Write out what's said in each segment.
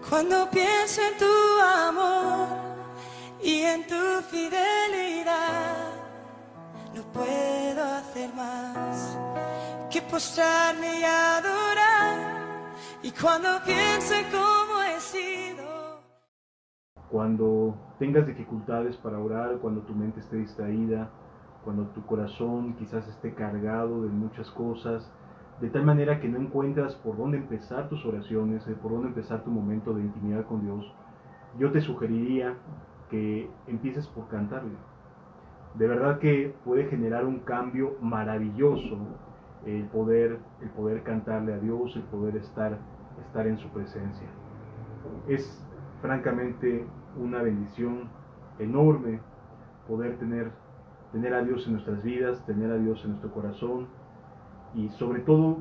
Cuando pienso en tu amor y en tu fidelidad, no puedo hacer más que postrarme y adorar. Y cuando pienso en cómo he sido. Cuando tengas dificultades para orar, cuando tu mente esté distraída, cuando tu corazón quizás esté cargado de muchas cosas, de tal manera que no encuentras por dónde empezar tus oraciones, por dónde empezar tu momento de intimidad con Dios, yo te sugeriría que empieces por cantarle. De verdad que puede generar un cambio maravilloso el poder cantarle a Dios, el poder estar en su presencia. Es francamente una bendición enorme poder tener a Dios en nuestras vidas, tener a Dios en nuestro corazón y sobre todo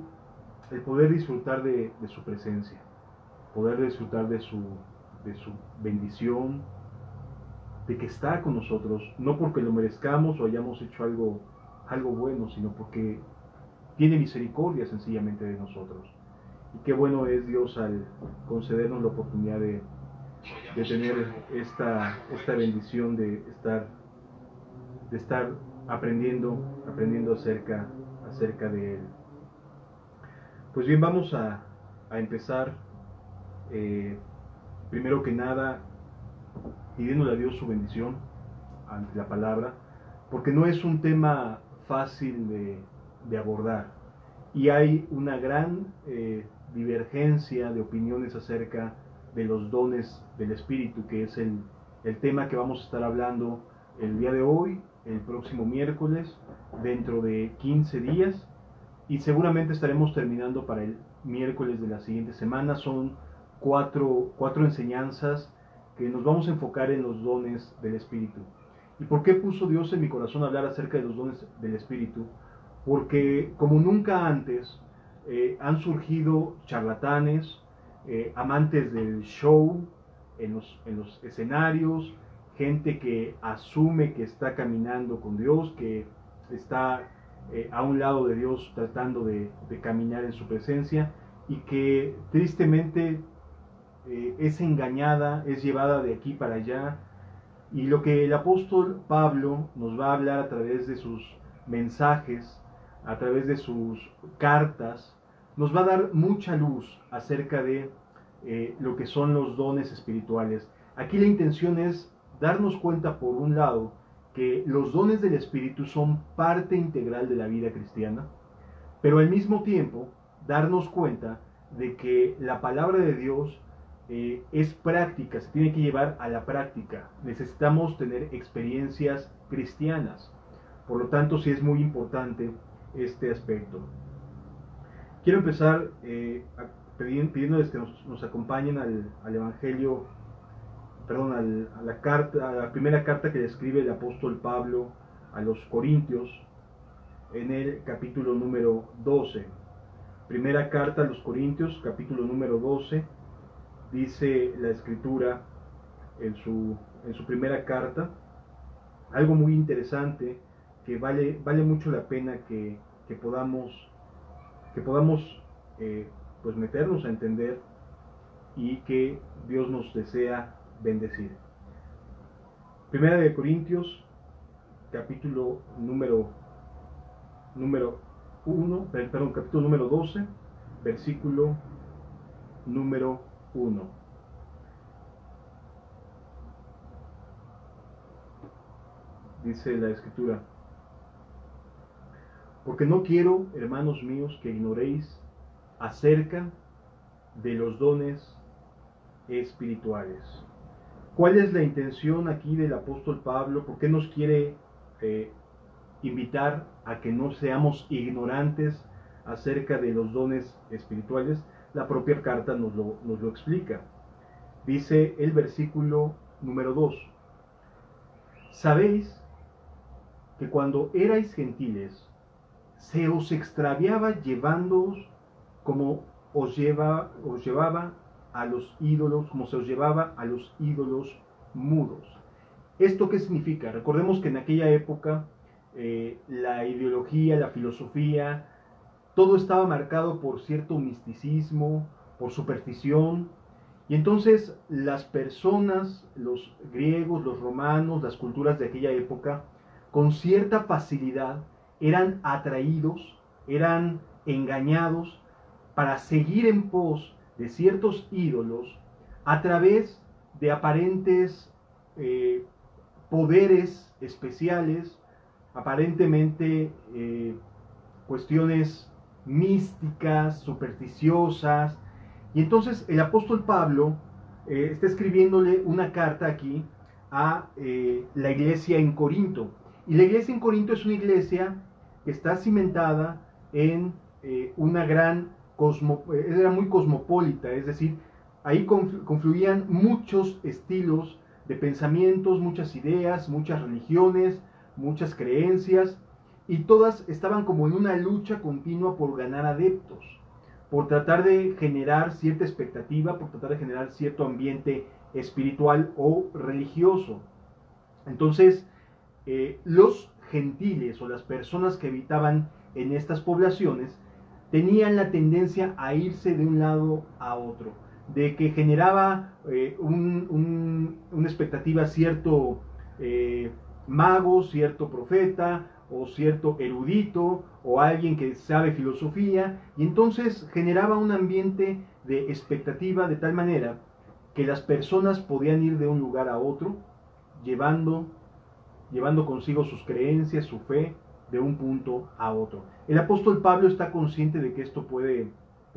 el poder disfrutar de su presencia, poder disfrutar de su bendición, de que está con nosotros, no porque lo merezcamos o hayamos hecho algo bueno, sino porque tiene misericordia sencillamente de nosotros. Y qué bueno es Dios al concedernos la oportunidad de tener esta bendición de estar aprendiendo acerca de Él. Pues bien, vamos a empezar primero que nada pidiéndole a Dios su bendición ante la palabra, porque no es un tema fácil de abordar y hay una gran divergencia de opiniones acerca de los dones del Espíritu, que es el tema que vamos a estar hablando el día de hoy, el próximo miércoles, dentro de 15 días, y seguramente estaremos terminando para el miércoles de la siguiente semana. Son cuatro enseñanzas que nos vamos a enfocar en los dones del Espíritu. ¿Y por qué puso Dios en mi corazón hablar acerca de los dones del Espíritu? Porque como nunca antes han surgido charlatanes, amantes del show en los escenarios, gente que asume que está caminando con Dios, que está a un lado de Dios tratando de caminar en su presencia y que tristemente es engañada, es llevada de aquí para allá. Y lo que el apóstol Pablo nos va a hablar a través de sus mensajes, a través de sus cartas, nos va a dar mucha luz acerca de lo que son los dones espirituales. Aquí la intención es darnos cuenta, por un lado, que los dones del Espíritu son parte integral de la vida cristiana, pero al mismo tiempo darnos cuenta de que la palabra de Dios es práctica, se tiene que llevar a la práctica. Necesitamos tener experiencias cristianas. Por lo tanto, sí es muy importante este aspecto. Quiero empezar pidiéndoles que nos acompañen al Evangelio, perdón, a la primera carta que le escribe el apóstol Pablo a los Corintios, en el capítulo número 12. Primera carta a los Corintios, capítulo número 12, dice la Escritura en su primera carta, algo muy interesante que vale mucho la pena que podamos pues meternos a entender y que Dios nos desea bendecir. Primera de Corintios, capítulo número 1, perdón, capítulo número 12, versículo número 1. Dice la Escritura: porque no quiero, hermanos míos, que ignoréis acerca de los dones espirituales. ¿Cuál es la intención aquí del apóstol Pablo? ¿Por qué nos quiere invitar a que no seamos ignorantes acerca de los dones espirituales? La propia carta nos lo explica. Dice el versículo número 2: sabéis que cuando erais gentiles se os extraviaba llevándoos como os llevaba a los ídolos, como se os llevaba a los ídolos mudos. ¿Esto qué significa? Recordemos que en aquella época la ideología, la filosofía, todo estaba marcado por cierto misticismo, por superstición, Y entonces las personas, los griegos, los romanos, las culturas de aquella época, con cierta facilidad eran atraídos, eran engañados para seguir en pos de ciertos ídolos a través de aparentes poderes especiales, aparentemente cuestiones místicas, supersticiosas. Y entonces el apóstol Pablo está escribiéndole una carta aquí a la iglesia en Corinto. Y la iglesia en Corinto es una iglesia que está cimentada en una gran era muy cosmopolita, es decir, ahí confluían muchos estilos de pensamientos, muchas ideas, muchas religiones, muchas creencias, y todas estaban como en una lucha continua por ganar adeptos, por tratar de generar cierta expectativa, por tratar de generar cierto ambiente espiritual o religioso. Entonces, los gentiles o las personas que habitaban en estas poblaciones tenían la tendencia a irse de un lado a otro, de que generaba una expectativa cierto mago, cierto profeta o cierto erudito o alguien que sabe filosofía, y entonces generaba un ambiente de expectativa de tal manera que las personas podían ir de un lugar a otro llevando consigo sus creencias, su fe, de un punto a otro. El apóstol Pablo está consciente de que esto puede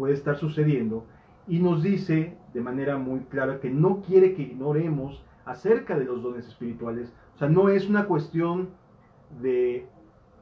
estar sucediendo y nos dice de manera muy clara que no quiere que ignoremos acerca de los dones espirituales. O sea, no es una cuestión de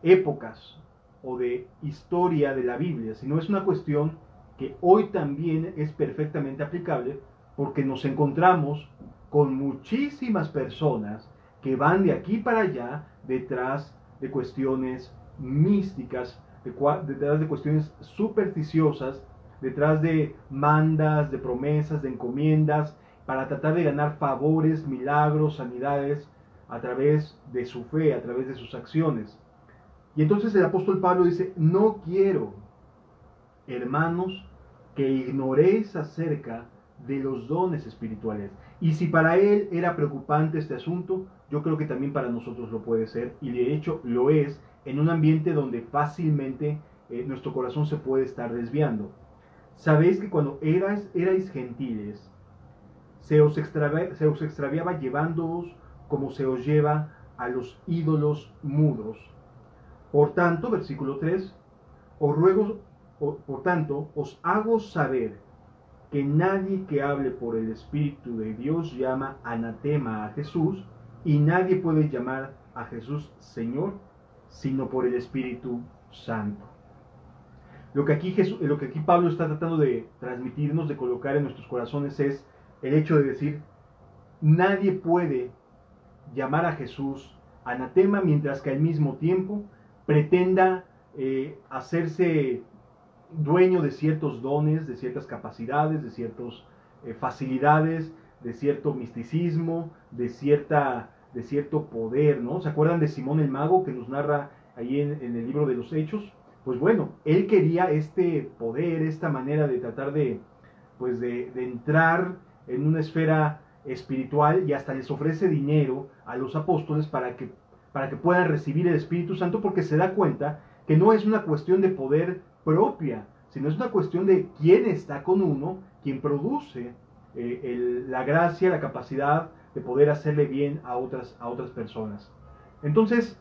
épocas o de historia de la Biblia, sino es una cuestión que hoy también es perfectamente aplicable, porque nos encontramos con muchísimas personas que van de aquí para allá detrás de cuestiones místicas, detrás de cuestiones supersticiosas, detrás de mandas, de promesas, de encomiendas, para tratar de ganar favores, milagros, sanidades, a través de su fe, a través de sus acciones. Y entonces el apóstol Pablo dice: no quiero, hermanos, que ignoréis acerca de los dones espirituales. Y si para él era preocupante este asunto, yo creo que también para nosotros lo puede ser, y de hecho lo es, en un ambiente donde fácilmente nuestro corazón se puede estar desviando. Sabéis que cuando erais gentiles, se os extraviaba llevándoos como se os lleva a los ídolos mudos. Por tanto, versículo 3, os ruego, por tanto, os hago saber que nadie que hable por el Espíritu de Dios llama anatema a Jesús, y nadie puede llamar a Jesús Señor, sino por el Espíritu Santo. Lo que aquí Pablo está tratando de transmitirnos, de colocar en nuestros corazones, es el hecho de decir: nadie puede llamar a Jesús anatema mientras que al mismo tiempo pretenda hacerse dueño de ciertos dones, de ciertas capacidades, de ciertas facilidades, de cierto misticismo, de cierto poder, ¿no? ¿Se acuerdan de Simón el Mago, que nos narra ahí en el libro de los Hechos? Pues bueno, él quería este poder, esta manera de tratar de entrar en una esfera espiritual, y hasta les ofrece dinero a los apóstoles para que puedan recibir el Espíritu Santo, porque se da cuenta que no es una cuestión de poder propia, sino es una cuestión de quién está con uno, quien produce la gracia, la capacidad de poder hacerle bien a otras personas. Entonces,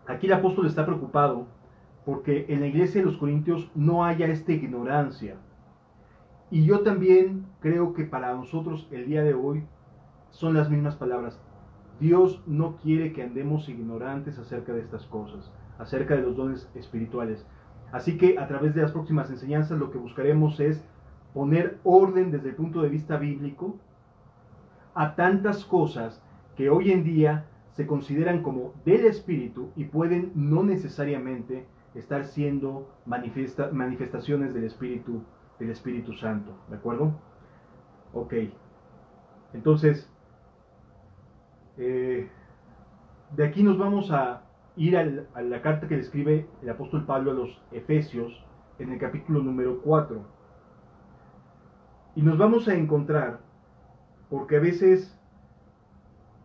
aquí el apóstol está preocupado porque en la iglesia de los Corintios no haya esta ignorancia. Y yo también creo que para nosotros el día de hoy son las mismas palabras. Dios no quiere que andemos ignorantes acerca de estas cosas, acerca de los dones espirituales. Así que a través de las próximas enseñanzas lo que buscaremos es poner orden desde el punto de vista bíblico a tantas cosas que hoy en día se consideran como del Espíritu y pueden no necesariamente estar siendo manifestaciones del Espíritu Santo. ¿De acuerdo? Ok. Entonces, de aquí nos vamos a ir a la carta que le escribe el apóstol Pablo a los Efesios en el capítulo número 4. Y nos vamos a encontrar, porque a veces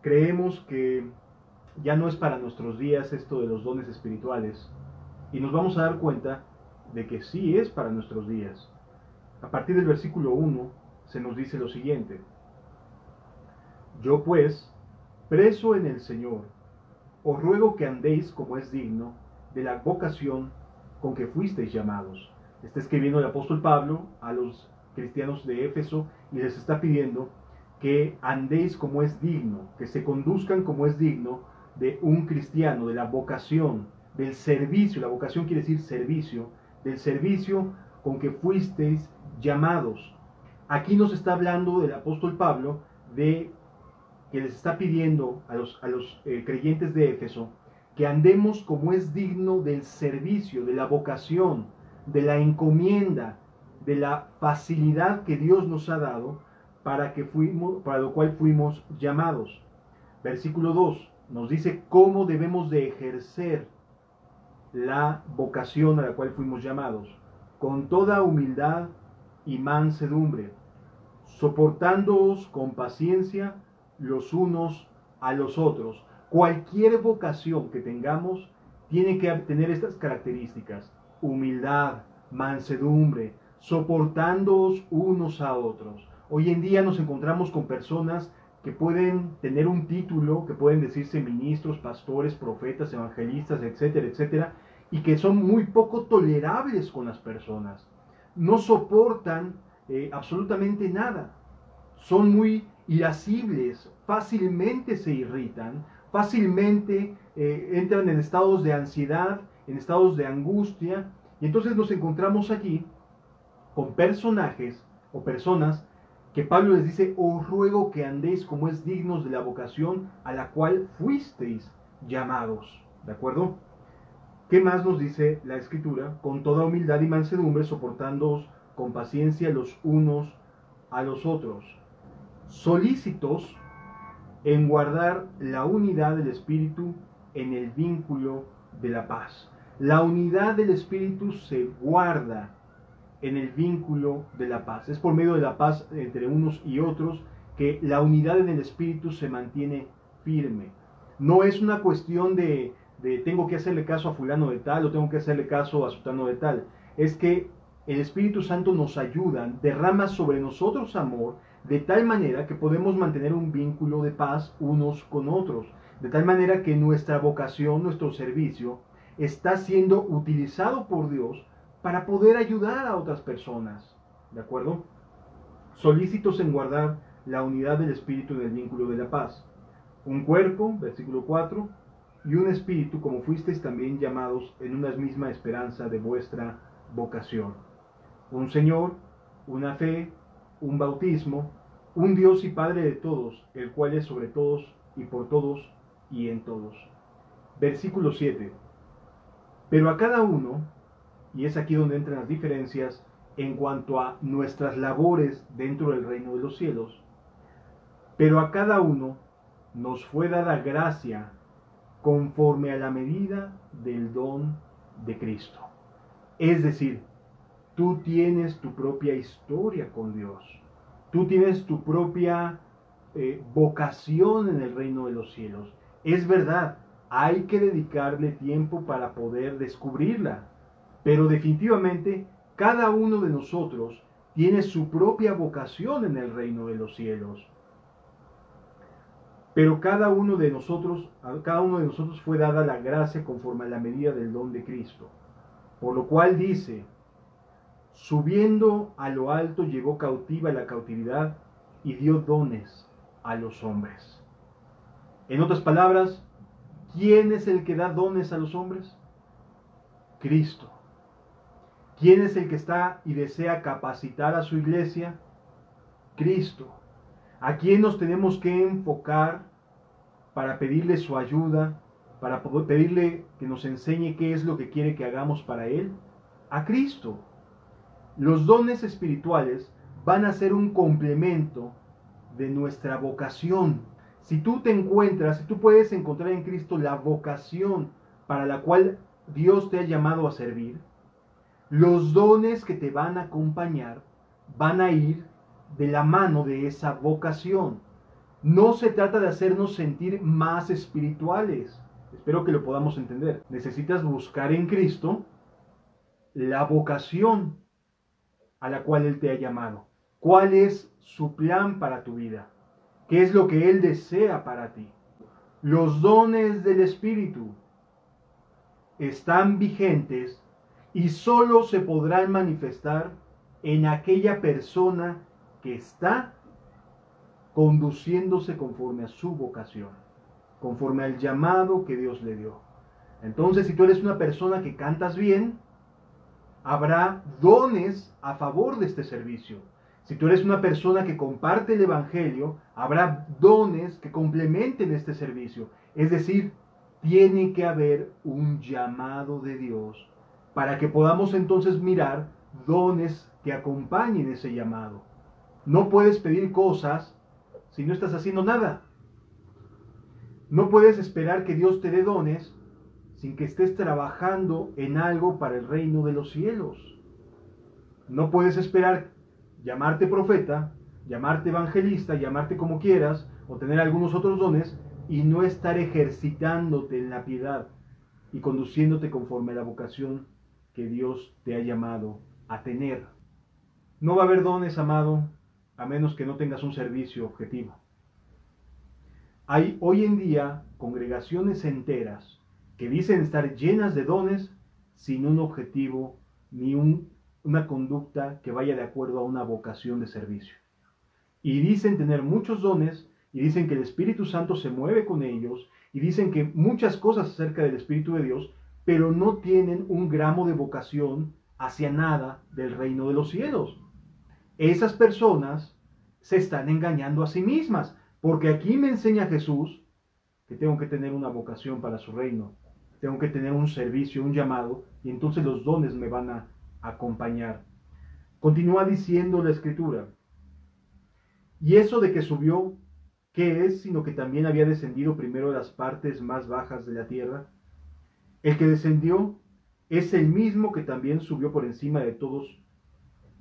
creemos que ya no es para nuestros días esto de los dones espirituales, y nos vamos a dar cuenta de que sí es para nuestros días. A partir del versículo 1 se nos dice lo siguiente: yo pues, preso en el Señor, os ruego que andéis como es digno de la vocación con que fuisteis llamados. Está escribiendo el apóstol Pablo a los cristianos de Éfeso y les está pidiendo que andéis como es digno, que se conduzcan como es digno de un cristiano, de la vocación, del servicio. La vocación quiere decir servicio, del servicio con que fuisteis llamados. Aquí nos está hablando del apóstol Pablo de que les está pidiendo a los creyentes de Éfeso que andemos como es digno del servicio, de la vocación, de la encomienda, de la facilidad que Dios nos ha dado para lo cual fuimos llamados. Versículo 2 nos dice cómo debemos de ejercer la vocación a la cual fuimos llamados: con toda humildad y mansedumbre, soportándoos con paciencia los unos a los otros. Cualquier vocación que tengamos tiene que tener estas características: humildad, mansedumbre, soportándoos unos a otros. Hoy en día nos encontramos con personas que pueden tener un título, que pueden decirse ministros, pastores, profetas, evangelistas, etcétera, etcétera, y que son muy poco tolerables con las personas. No soportan absolutamente nada. Son muy irascibles, fácilmente se irritan, fácilmente entran en estados de ansiedad, en estados de angustia, y entonces nos encontramos aquí con personajes o personas que Pablo les dice: os ruego que andéis como es dignos de la vocación a la cual fuisteis llamados. ¿De acuerdo? ¿Qué más nos dice la Escritura? Con toda humildad y mansedumbre, soportándoos con paciencia los unos a los otros, solícitos en guardar la unidad del Espíritu en el vínculo de la paz. La unidad del Espíritu se guarda en el vínculo de la paz. Es por medio de la paz entre unos y otros que la unidad en el Espíritu se mantiene firme. No es una cuestión de tengo que hacerle caso a fulano de tal o tengo que hacerle caso a sutano de tal. Es que el Espíritu Santo nos ayuda, derrama sobre nosotros amor, de tal manera que podemos mantener un vínculo de paz unos con otros. De tal manera que nuestra vocación, nuestro servicio, está siendo utilizado por Dios para poder ayudar a otras personas. ¿De acuerdo? Solícitos en guardar la unidad del Espíritu en el vínculo de la paz. Un cuerpo, versículo 4, y un espíritu, como fuisteis también llamados en una misma esperanza de vuestra vocación. Un Señor, una fe, un bautismo, un Dios y Padre de todos, el cual es sobre todos y por todos y en todos. Versículo 7. Pero a cada uno, y es aquí donde entran las diferencias en cuanto a nuestras labores dentro del reino de los cielos, pero a cada uno nos fue dada gracia conforme a la medida del don de Cristo. Es decir, tú tienes tu propia historia con Dios. Tú tienes tu propia vocación en el reino de los cielos. Es verdad, hay que dedicarle tiempo para poder descubrirla. Pero definitivamente, cada uno de nosotros tiene su propia vocación en el reino de los cielos. Pero a cada uno de nosotros fue dada la gracia conforme a la medida del don de Cristo. Por lo cual dice: subiendo a lo alto llevó cautiva la cautividad y dio dones a los hombres. En otras palabras, ¿quién es el que da dones a los hombres? Cristo. ¿Quién es el que está y desea capacitar a su iglesia? Cristo. ¿A quién nos tenemos que enfocar para pedirle su ayuda, para poder pedirle que nos enseñe qué es lo que quiere que hagamos para Él? A Cristo. Los dones espirituales van a ser un complemento de nuestra vocación. Si tú puedes encontrar en Cristo la vocación para la cual Dios te ha llamado a servir, los dones que te van a acompañar van a ir de la mano de esa vocación. No se trata de hacernos sentir más espirituales. Espero que lo podamos entender. Necesitas buscar en Cristo la vocación a la cual Él te ha llamado. ¿Cuál es su plan para tu vida? ¿Qué es lo que Él desea para ti? Los dones del Espíritu están vigentes y solo se podrán manifestar en aquella persona que está conduciéndose conforme a su vocación, conforme al llamado que Dios le dio. Entonces, si tú eres una persona que cantas bien, habrá dones a favor de este servicio. Si tú eres una persona que comparte el Evangelio, habrá dones que complementen este servicio. Es decir, tiene que haber un llamado de Dios para que podamos entonces mirar dones que acompañen ese llamado. No puedes pedir cosas si no estás haciendo nada. No puedes esperar que Dios te dé dones sin que estés trabajando en algo para el reino de los cielos. No puedes esperar llamarte profeta, llamarte evangelista, llamarte como quieras, o tener algunos otros dones, y no estar ejercitándote en la piedad y conduciéndote conforme a la vocación que Dios te ha llamado a tener. No va a haber dones, amado, a menos que no tengas un servicio objetivo. Hay hoy en día congregaciones enteras que dicen estar llenas de dones sin un objetivo ni una conducta que vaya de acuerdo a una vocación de servicio. Y dicen tener muchos dones, y dicen que el Espíritu Santo se mueve con ellos, y dicen que muchas cosas acerca del Espíritu de Dios, pero no tienen un gramo de vocación hacia nada del reino de los cielos. Esas personas se están engañando a sí mismas, porque aquí me enseña Jesús que tengo que tener una vocación para su reino, tengo que tener un servicio, un llamado, y entonces los dones me van a acompañar. Continúa diciendo la Escritura, y eso de que subió, ¿qué es? Sino que también había descendido primero a las partes más bajas de la tierra. El que descendió es el mismo que también subió por encima de todos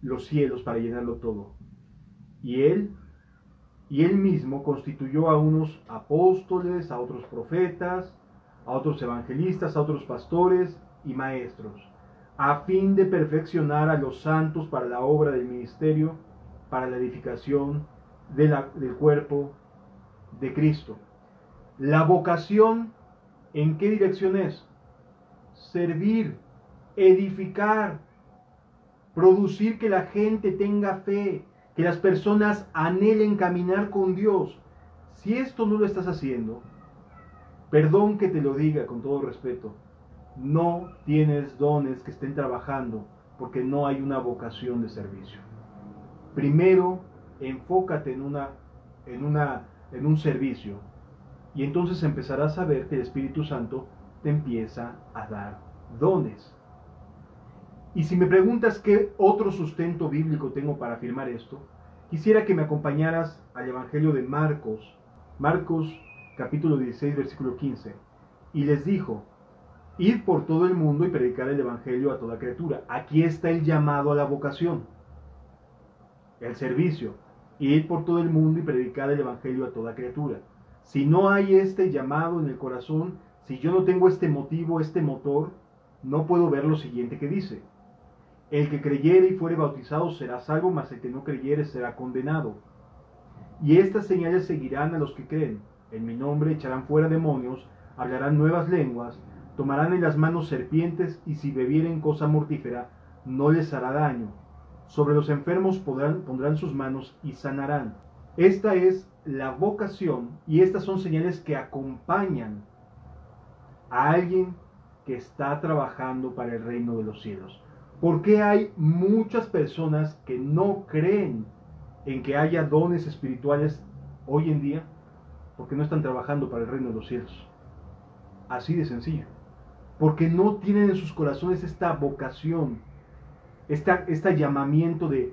los cielos para llenarlo todo. Y él mismo constituyó a unos apóstoles, a otros profetas, a otros evangelistas, a otros pastores y maestros, a fin de perfeccionar a los santos para la obra del ministerio, para la edificación del cuerpo de Cristo. La vocación, ¿en qué dirección es? Servir, edificar, producir que la gente tenga fe, que las personas anhelen caminar con Dios. Si esto no lo estás haciendo, perdón que te lo diga con todo respeto, no tienes dones que estén trabajando porque no hay una vocación de servicio. Primero, enfócate en un servicio y entonces empezarás a ver que el Espíritu Santo te empieza a dar dones. Y si me preguntas qué otro sustento bíblico tengo para afirmar esto, quisiera que me acompañaras al Evangelio de Marcos, capítulo 16, versículo 15. Y les dijo, id por todo el mundo y predicar el Evangelio a toda criatura. Aquí está el llamado a la vocación, el servicio. Id por todo el mundo y predicar el Evangelio a toda criatura. Si no hay este llamado en el corazón, si yo no tengo este motivo, este motor, no puedo ver lo siguiente que dice. El que creyere y fuere bautizado será salvo, mas el que no creyere será condenado. Y estas señales seguirán a los que creen. En mi nombre echarán fuera demonios, hablarán nuevas lenguas, tomarán en las manos serpientes, y si bebieren cosa mortífera, no les hará daño. Sobre los enfermos pondrán sus manos y sanarán. Esta es la vocación, y estas son señales que acompañan a alguien que está trabajando para el reino de los cielos. ¿Por qué hay muchas personas que no creen en que haya dones espirituales hoy en día? Porque no están trabajando para el reino de los cielos. Así de sencillo. Porque no tienen en sus corazones esta vocación, este llamamiento de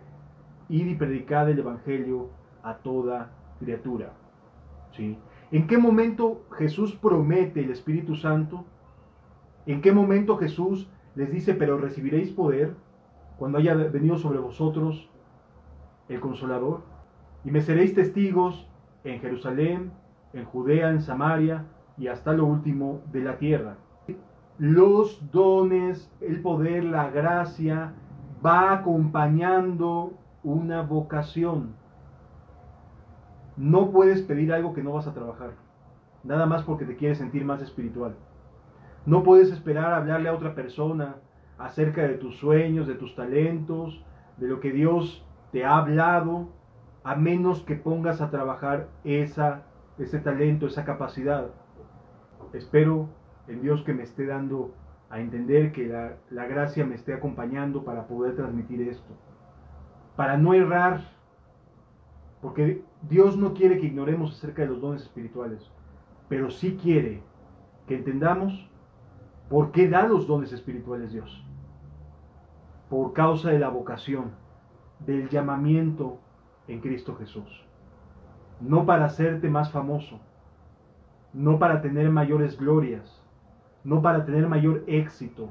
ir y predicar el Evangelio a toda criatura. ¿Sí? ¿En qué momento Jesús promete el Espíritu Santo? ¿En qué momento Jesús les dice, pero recibiréis poder cuando haya venido sobre vosotros el Consolador? Y me seréis testigos en Jerusalén, en Judea, en Samaria y hasta lo último de la tierra. Los dones, el poder, la gracia va acompañando una vocación. No puedes pedir algo que no vas a trabajar, nada más porque te quieres sentir más espiritual. No puedes esperar a hablarle a otra persona acerca de tus sueños, de tus talentos, de lo que Dios te ha hablado, a menos que pongas a trabajar ese talento, esa capacidad. Espero en Dios que me esté dando a entender, que la gracia me esté acompañando para poder transmitir esto, para no errar, porque Dios no quiere que ignoremos acerca de los dones espirituales, pero sí quiere que entendamos por qué da los dones espirituales Dios. Por causa de la vocación, del llamamiento en Cristo Jesús. No para hacerte más famoso, no para tener mayores glorias, no para tener mayor éxito,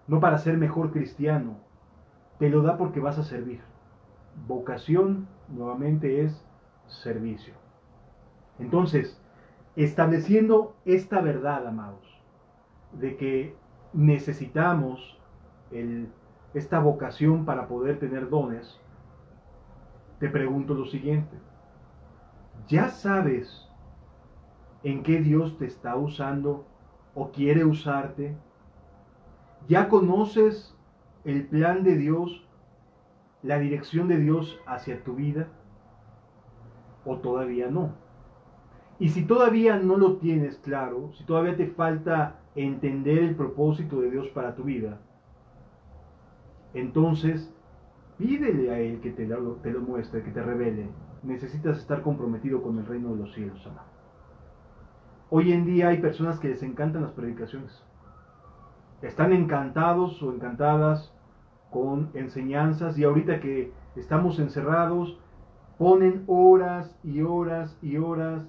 no para ser mejor cristiano. Te lo da porque vas a servir. Vocación, nuevamente, es servicio. Entonces, estableciendo esta verdad, amados, de que necesitamos esta vocación para poder tener dones, te pregunto lo siguiente. ¿Ya sabes en qué Dios te está usando o quiere usarte? ¿Ya conoces el plan de Dios, la dirección de Dios hacia tu vida? ¿O todavía no? Y si todavía no lo tienes claro, si todavía te falta entender el propósito de Dios para tu vida, entonces pídele a Él que te lo muestre, que te revele. Necesitas estar comprometido con el reino de los cielos, amado. Hoy en día hay personas que les encantan las predicaciones. Están encantados o encantadas con enseñanzas, y ahorita que estamos encerrados, ponen horas y horas y horas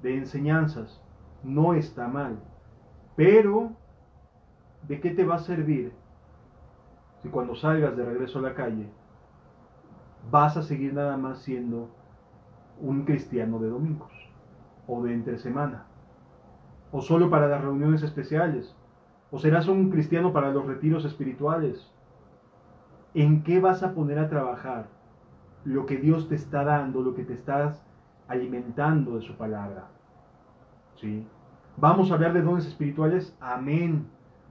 de enseñanzas. No está mal. Pero, ¿de qué te va a servir si cuando salgas de regreso a la calle vas a seguir nada más siendo un cristiano de domingos o de entre semana, o solo para las reuniones especiales, o serás un cristiano para los retiros espirituales? ¿En qué vas a poner a trabajar lo que Dios te está dando, lo que te estás alimentando de su palabra? ¿Sí? Vamos a hablar de dones espirituales, amén.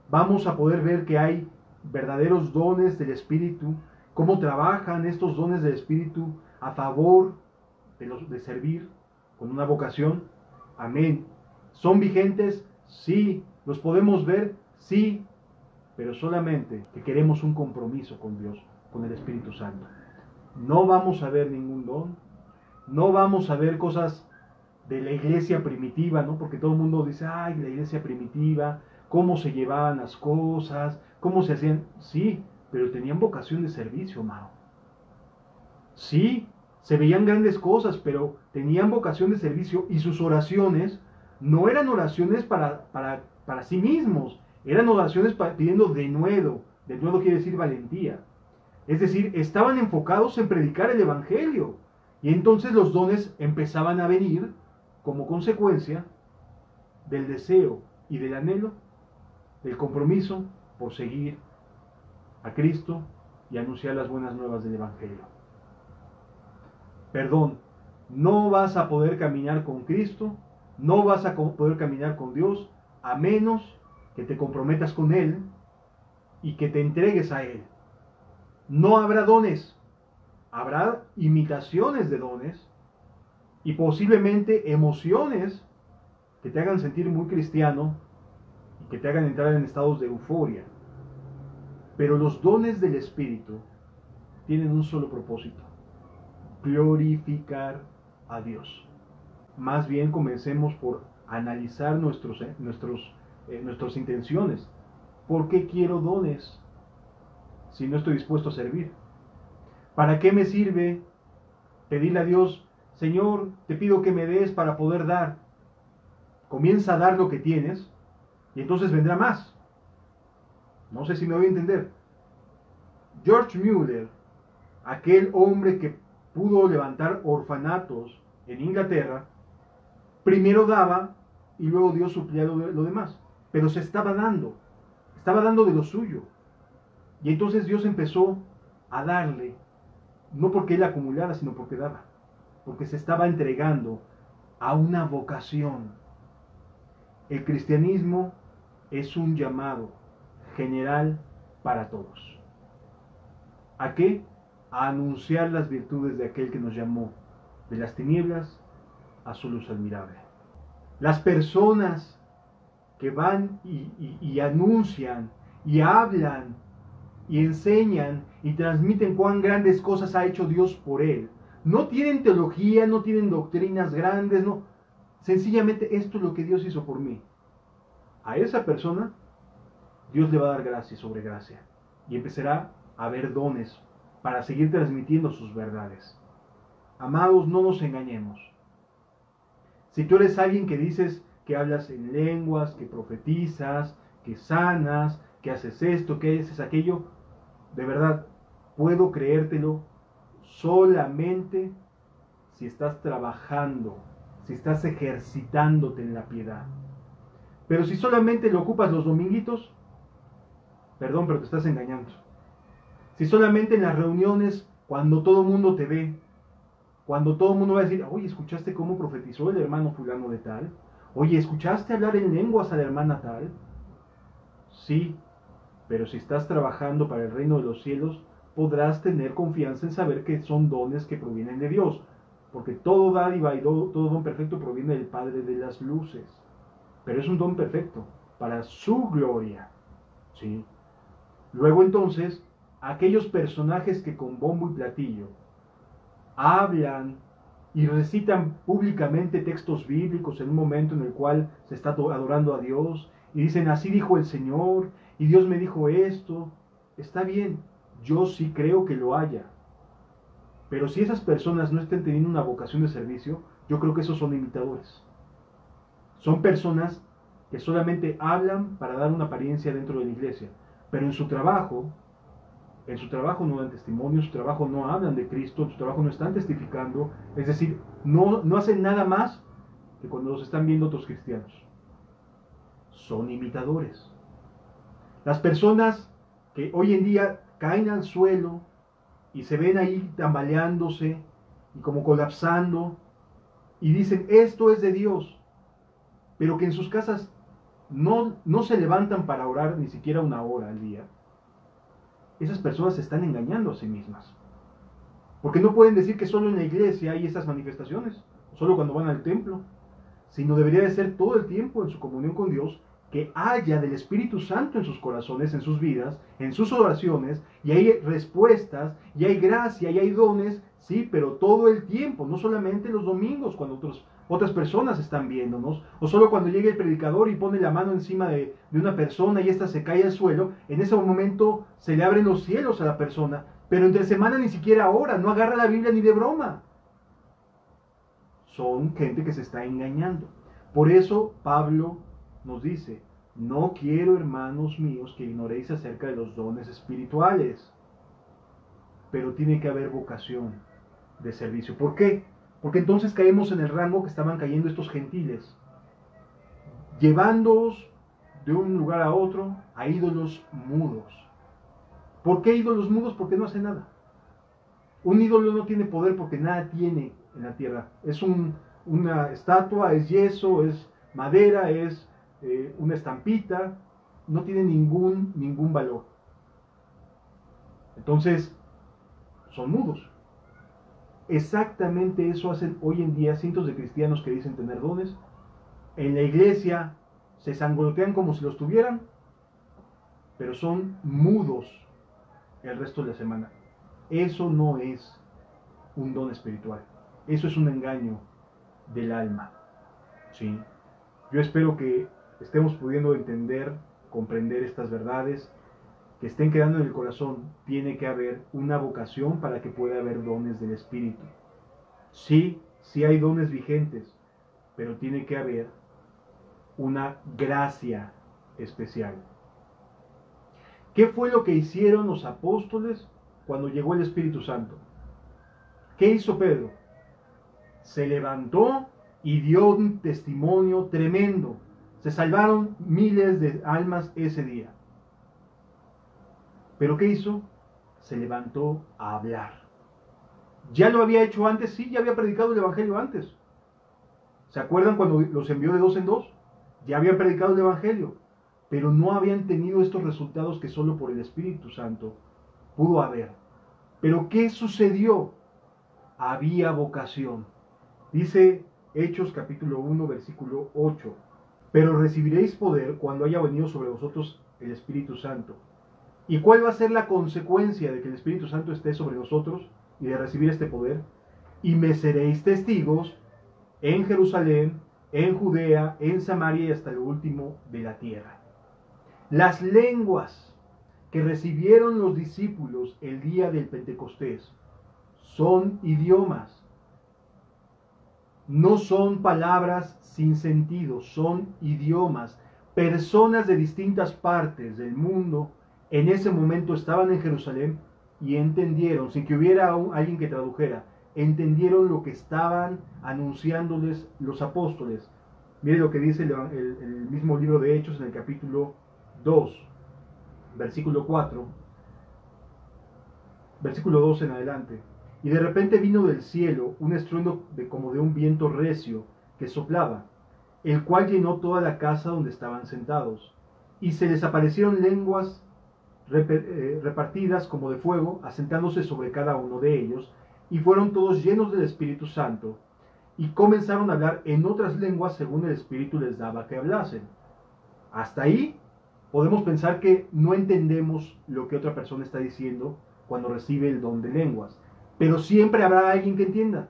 Vamos a poder ver que hay verdaderos dones del Espíritu, cómo trabajan estos dones del Espíritu a favor de servir con una vocación, amén. ¿Son vigentes? Sí. ¿Los podemos ver? Sí. Pero solamente que queremos un compromiso con Dios, con el Espíritu Santo. No vamos a ver ningún don, no vamos a ver cosas de la iglesia primitiva, ¿no? Porque todo el mundo dice, ay, la iglesia primitiva, cómo se llevaban las cosas, cómo se hacían. Sí, pero tenían vocación de servicio, amado. Sí, se veían grandes cosas, pero tenían vocación de servicio, y sus oraciones no eran oraciones para sí mismos, eran oraciones pidiendo denuedo. Denuedo quiere decir valentía. Es decir, estaban enfocados en predicar el Evangelio. Y entonces los dones empezaban a venir como consecuencia del deseo y del anhelo, del compromiso por seguir a Cristo y anunciar las buenas nuevas del Evangelio. Perdón, no vas a poder caminar con Cristo, no vas a poder caminar con Dios, a menos que te comprometas con Él y que te entregues a Él. No habrá dones, habrá imitaciones de dones y posiblemente emociones que te hagan sentir muy cristiano y que te hagan entrar en estados de euforia. Pero los dones del Espíritu tienen un solo propósito: glorificar a Dios. Más bien comencemos por analizar nuestras intenciones. ¿Por qué quiero dones si no estoy dispuesto a servir? ¿Para qué me sirve pedirle a Dios, Señor, te pido que me des para poder dar? Comienza a dar lo que tienes y entonces vendrá más. No sé si me voy a entender. George Mueller, aquel hombre que pudo levantar orfanatos en Inglaterra, primero daba y luego Dios suplía lo demás. Pero se estaba dando de lo suyo. Y entonces Dios empezó a darle, no porque él acumulara, sino porque daba. Porque se estaba entregando a una vocación. El cristianismo es un llamado general para todos. ¿A qué? A anunciar las virtudes de aquel que nos llamó de las tinieblas a su luz admirable. Las personas que van y anuncian y hablan y enseñan y transmiten cuán grandes cosas ha hecho Dios por él, no tienen teología, no tienen doctrinas grandes, no. Sencillamente esto es lo que Dios hizo por mí. A esa persona Dios le va a dar gracia sobre gracia y empezará a haber dones para seguir transmitiendo sus verdades. Amados, no nos engañemos. Si tú eres alguien que dices que hablas en lenguas, que profetizas, que sanas, que haces esto, que haces aquello, de verdad, puedo creértelo solamente si estás trabajando, si estás ejercitándote en la piedad. Pero si solamente lo ocupas los dominguitos, perdón, pero te estás engañando. Si solamente en las reuniones, cuando todo el mundo te ve, cuando todo el mundo va a decir, oye, ¿escuchaste cómo profetizó el hermano fulano de tal? Oye, ¿escuchaste hablar en lenguas a la hermana tal? Sí, pero si estás trabajando para el reino de los cielos, podrás tener confianza en saber que son dones que provienen de Dios, porque todo dádiva y todo don perfecto proviene del Padre de las luces. Pero es un don perfecto, para su gloria. ¿Sí? Luego entonces, aquellos personajes que con bombo y platillo hablan y recitan públicamente textos bíblicos en un momento en el cual se está adorando a Dios, y dicen, así dijo el Señor, y Dios me dijo esto, está bien, yo sí creo que lo haya. Pero si esas personas no estén teniendo una vocación de servicio, yo creo que esos son imitadores. Son personas que solamente hablan para dar una apariencia dentro de la iglesia, pero en su trabajo no dan testimonio, en su trabajo no hablan de Cristo, en su trabajo no están testificando, es decir, no hacen nada más que cuando los están viendo otros cristianos. Son imitadores. Las personas que hoy en día caen al suelo y se ven ahí tambaleándose y como colapsando y dicen, esto es de Dios, pero que en sus casas no se levantan para orar ni siquiera una hora al día, esas personas se están engañando a sí mismas. Porque no pueden decir que solo en la iglesia hay esas manifestaciones, solo cuando van al templo, sino debería de ser todo el tiempo en su comunión con Dios, que haya del Espíritu Santo en sus corazones, en sus vidas, en sus oraciones, y hay respuestas, y hay gracia, y hay dones, sí, pero todo el tiempo, no solamente los domingos cuando otras personas están viéndonos, o solo cuando llega el predicador y pone la mano encima de una persona y ésta se cae al suelo, en ese momento se le abren los cielos a la persona, pero entre semana ni siquiera ora, no agarra la Biblia ni de broma. Son gente que se está engañando. Por eso Pablo nos dice, no quiero, hermanos míos, que ignoréis acerca de los dones espirituales, pero tiene que haber vocación de servicio. ¿Por qué? Porque entonces caemos en el rango que estaban cayendo estos gentiles, llevándoos de un lugar a otro a ídolos mudos. ¿Por qué ídolos mudos? Porque no hace nada. Un ídolo no tiene poder porque nada tiene en la tierra. Es una estatua, es yeso, es madera, es una estampita, no tiene ningún valor. Entonces, son mudos. Exactamente eso hacen hoy en día cientos de cristianos que dicen tener dones. En la iglesia se sangolotean como si los tuvieran, pero son mudos el resto de la semana. Eso no es un don espiritual. Eso es un engaño del alma. ¿Sí? Yo espero que estemos pudiendo entender, comprender estas verdades, que estén quedando en el corazón. Tiene que haber una vocación para que pueda haber dones del Espíritu. Sí hay dones vigentes, pero tiene que haber una gracia especial. ¿Qué fue lo que hicieron los apóstoles cuando llegó el Espíritu Santo? ¿Qué hizo Pedro? Se levantó y dio un testimonio tremendo. Se salvaron miles de almas ese día. ¿Pero qué hizo? Se levantó a hablar. ¿Ya lo había hecho antes? Sí, ya había predicado el Evangelio antes. ¿Se acuerdan cuando los envió de dos en dos? Ya habían predicado el Evangelio, pero no habían tenido estos resultados que solo por el Espíritu Santo pudo haber. ¿Pero qué sucedió? Había vocación. Dice Hechos capítulo 1, versículo 8. Pero recibiréis poder cuando haya venido sobre vosotros el Espíritu Santo. ¿Y cuál va a ser la consecuencia de que el Espíritu Santo esté sobre nosotros y de recibir este poder? Y me seréis testigos en Jerusalén, en Judea, en Samaria y hasta lo último de la tierra. Las lenguas que recibieron los discípulos el día del Pentecostés son idiomas. No son palabras sin sentido, son idiomas. Personas de distintas partes del mundo en ese momento estaban en Jerusalén y entendieron, sin que hubiera alguien que tradujera, entendieron lo que estaban anunciándoles los apóstoles. Mire lo que dice el mismo libro de Hechos en el capítulo 2, versículo 4, versículo 2 en adelante. Y de repente vino del cielo un estruendo como de un viento recio que soplaba, el cual llenó toda la casa donde estaban sentados. Y se les aparecieron lenguas repartidas como de fuego, asentándose sobre cada uno de ellos, y fueron todos llenos del Espíritu Santo, y comenzaron a hablar en otras lenguas según el Espíritu les daba que hablasen. Hasta ahí podemos pensar que no entendemos lo que otra persona está diciendo cuando recibe el don de lenguas, pero siempre habrá alguien que entienda,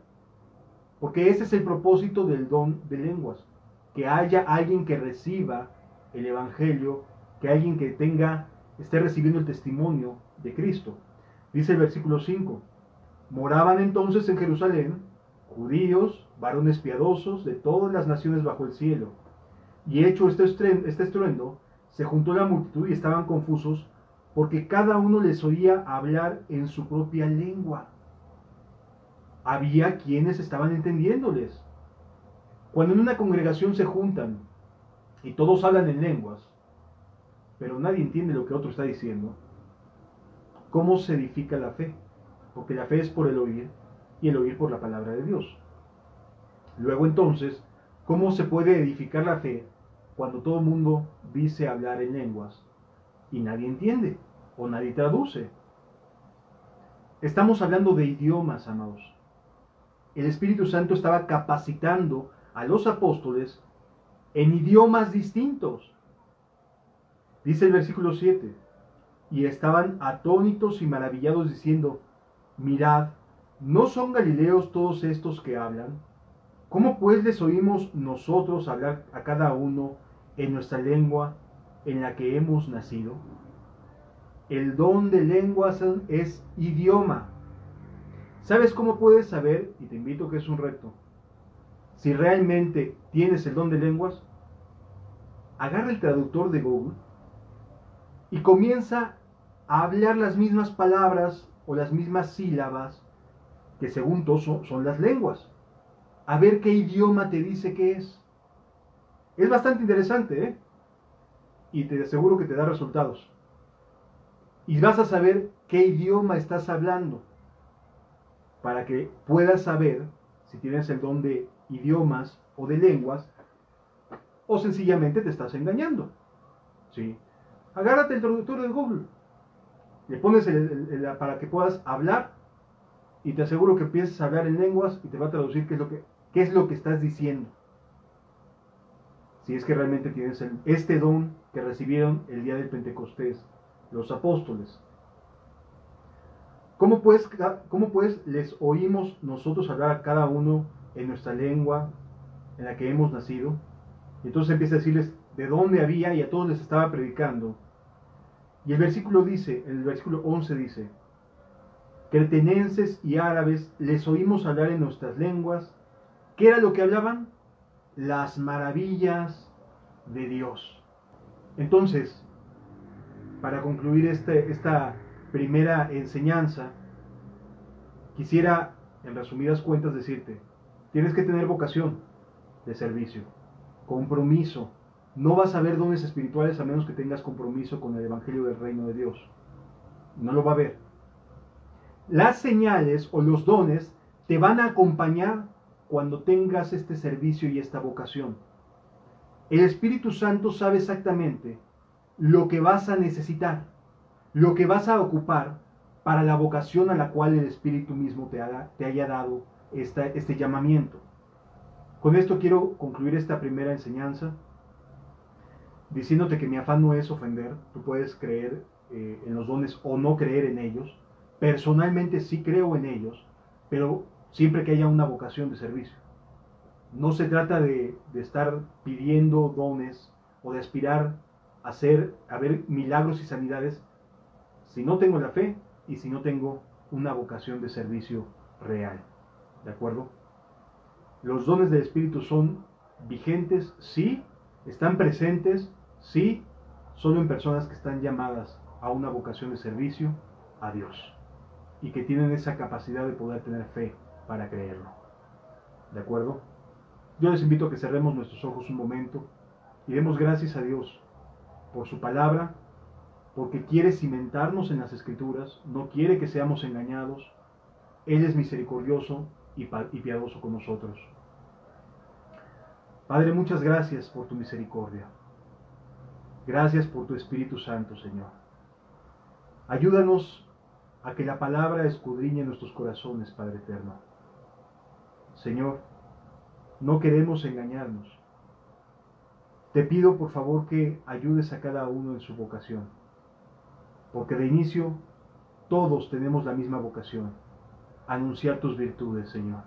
porque ese es el propósito del don de lenguas, que haya alguien que reciba el Evangelio, que alguien que esté recibiendo el testimonio de Cristo. Dice el versículo 5, moraban entonces en Jerusalén judíos, varones piadosos de todas las naciones bajo el cielo. Y hecho este estruendo, se juntó la multitud y estaban confusos, porque cada uno les oía hablar en su propia lengua. Había quienes estaban entendiéndoles. Cuando en una congregación se juntan y todos hablan en lenguas, pero nadie entiende lo que otro está diciendo, ¿cómo se edifica la fe? Porque la fe es por el oír y el oír por la palabra de Dios. Luego entonces, ¿cómo se puede edificar la fe cuando todo el mundo dice hablar en lenguas y nadie entiende o nadie traduce? Estamos hablando de idiomas, amados. El Espíritu Santo estaba capacitando a los apóstoles en idiomas distintos. Dice el versículo 7, y estaban atónitos y maravillados diciendo, mirad, ¿no son galileos todos estos que hablan? ¿Cómo pues les oímos nosotros hablar a cada uno en nuestra lengua en la que hemos nacido? El don de lenguas es idioma. ¿Sabes cómo puedes saber, y te invito que es un reto, si realmente tienes el don de lenguas? Agarra el traductor de Google y comienza a hablar las mismas palabras o las mismas sílabas que según tú son las lenguas. A ver qué idioma te dice que es. Es bastante interesante, ¿eh? Y te aseguro que te da resultados. Y vas a saber qué idioma estás hablando, para que puedas saber si tienes el don de idiomas o de lenguas, o sencillamente te estás engañando. ¿Sí? Agárrate el traductor de Google, le pones para que puedas hablar, y te aseguro que empieces a hablar en lenguas y te va a traducir qué es lo que estás diciendo. Si es que realmente tienes este don que recibieron el día del Pentecostés los apóstoles. ¿Cómo pues les oímos nosotros hablar a cada uno en nuestra lengua en la que hemos nacido? Y entonces empieza a decirles de dónde había, y a todos les estaba predicando. Y el versículo 11 dice, cretenenses y árabes les oímos hablar en nuestras lenguas. ¿Qué era lo que hablaban? Las maravillas de Dios. Entonces, para concluir esta primera enseñanza, quisiera en resumidas cuentas, decirte, tienes que tener vocación de servicio, compromiso. No vas a ver dones espirituales a menos que tengas compromiso con el Evangelio del Reino de Dios. No lo va a ver. Las señales o los dones te van a acompañar cuando tengas este servicio y esta vocación. El Espíritu Santo sabe exactamente lo que vas a necesitar, lo que vas a ocupar para la vocación a la cual el Espíritu mismo te haya dado este llamamiento. Con esto quiero concluir esta primera enseñanza, diciéndote que mi afán no es ofender. Tú puedes creer en los dones o no creer en ellos. Personalmente sí creo en ellos, pero siempre que haya una vocación de servicio. No se trata de estar pidiendo dones o de aspirar a ver milagros y sanidades si no tengo la fe y si no tengo una vocación de servicio real. ¿De acuerdo? Los dones del Espíritu son vigentes, sí, están presentes, sí, solo en personas que están llamadas a una vocación de servicio a Dios y que tienen esa capacidad de poder tener fe para creerlo. ¿De acuerdo? Yo les invito a que cerremos nuestros ojos un momento y demos gracias a Dios por su palabra, porque quiere cimentarnos en las Escrituras, no quiere que seamos engañados. Él es misericordioso y piadoso con nosotros. Padre, muchas gracias por tu misericordia. Gracias por tu Espíritu Santo, Señor. Ayúdanos a que la palabra escudriñe nuestros corazones, Padre eterno. Señor, no queremos engañarnos. Te pido, por favor, que ayudes a cada uno en su vocación, porque de inicio todos tenemos la misma vocación: anunciar tus virtudes, Señor,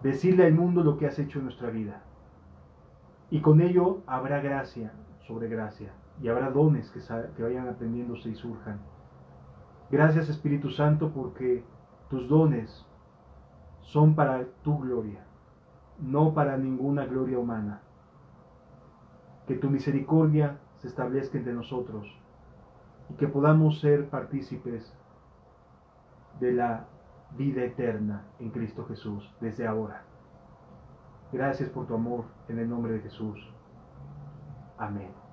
decirle al mundo lo que has hecho en nuestra vida. Y con ello habrá gracia sobre gracia, y habrá dones que vayan aprendiéndose y surjan. Gracias, Espíritu Santo, porque tus dones son para tu gloria, no para ninguna gloria humana. Que tu misericordia se establezca entre nosotros y que podamos ser partícipes de la vida eterna en Cristo Jesús desde ahora. Gracias por tu amor, en el nombre de Jesús. Amén.